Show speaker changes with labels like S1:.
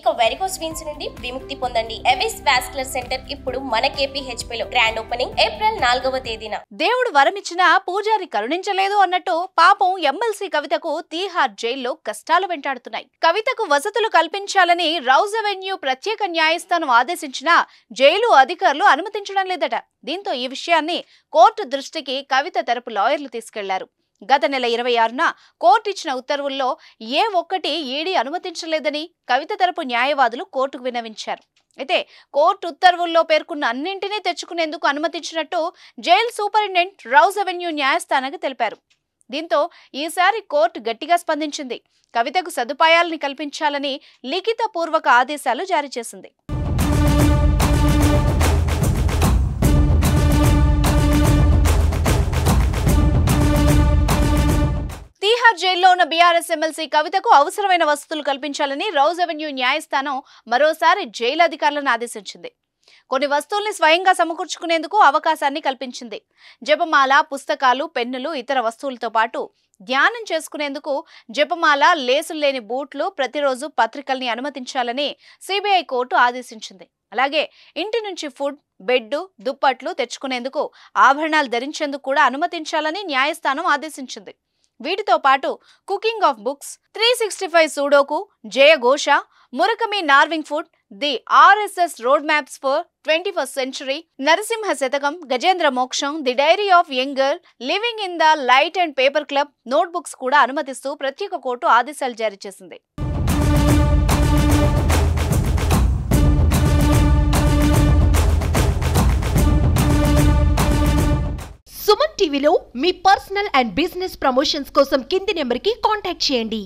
S1: ఇక varicose veins నుండి విముక్తి పొందండి. ఎవిస్ వాస్కులర్ సెంటర్ ఇప్పుడు మన KPHP లో గ్రాండ్ ఓపెనింగ్ ఏప్రిల్ 4వ తేదీన.
S2: దేవుడు వరమిచ్చినా పూజారి కరుణించలేదు అన్నట్టు పాపం ఎమ్మెల్సీ కవితకు తీహార్ జైల్లో కష్టాలు వెంటాడుతున్నాయి. కవితకు వసతులు కల్పించాలని రౌజ్ అవెన్యూ ప్రత్యేక న్యాయస్థానం ఆదేశించినా జైలు అధికారులు అనుమతించడం లేదట. దీంతో ఈ విషయాన్ని కోర్టు దృష్టికి కవిత తరపు లాయర్లు తీసుకెళ్లారు. గత నెల 26న కోర్టు ఇచ్చిన ఉత్తర్వుల్లో ఏ ఒక్కటి ఈడీ అనుమతించలేదని కవిత తరపు న్యాయవాదులు కోర్టుకు విన్నవించారు. అయితే కోర్టు ఉత్తర్వుల్లో పేర్కొన్న అన్నింటినీ తెచ్చుకునేందుకు అనుమతించినట్టు జైలు సూపరింటెండెంట్ రౌజ్ అవెన్యూ న్యాయస్థానానికి తెలిపారు. దీంతో ఈసారి కోర్టు గట్టిగా స్పందించింది. కవితకు సదుపాయాలని కల్పించాలని లిఖిత పూర్వక ఆదేశాలు జారీ చేసింది. తీహార్ జైల్లో ఉన్న బీఆర్ఎస్ ఎమ్మెల్సీ కవితకు అవసరమైన వసతులు కల్పించాలని రౌజ్ అవెన్యూ న్యాయస్థానం మరోసారి జైలు అధికారులను ఆదేశించింది. కొన్ని వస్తువుల్ని స్వయంగా సమకూర్చుకునేందుకు అవకాశాన్ని కల్పించింది. జపమాల, పుస్తకాలు, పెన్నులు, ఇతర వస్తువులతో పాటు ధ్యానం చేసుకునేందుకు జపమాల, లేసులు లేని బూట్లు, ప్రతిరోజు పత్రికల్ని అనుమతించాలని సిబిఐ కోర్టు ఆదేశించింది. అలాగే ఇంటి నుంచి ఫుడ్, బెడ్, దుప్పట్లు తెచ్చుకునేందుకు, ఆభరణాలు ధరించేందుకు కూడా అనుమతించాలని న్యాయస్థానం ఆదేశించింది. వీటితో పాటు కుకింగ్ ఆఫ్ బుక్స్, 365 సూడోకు, జయఘోష, Murakami Norwegian wood, the RSS road maps for 21st century, Narasimha Shatakam, Gajendra Moksham, the diary of young girl, living in the light and paper club notebooks కూడా అనుమతిస్తూ ప్రత్యేక కోర్టు ఆదేశాలు జారీ చేసింది.
S3: సుమన్ టీవీలో మీ పర్సనల్ అండ్ బిజినెస్ ప్రమోషన్స్ కోసం కింది నెంబర్కి కాంటాక్ట్ చేయండి.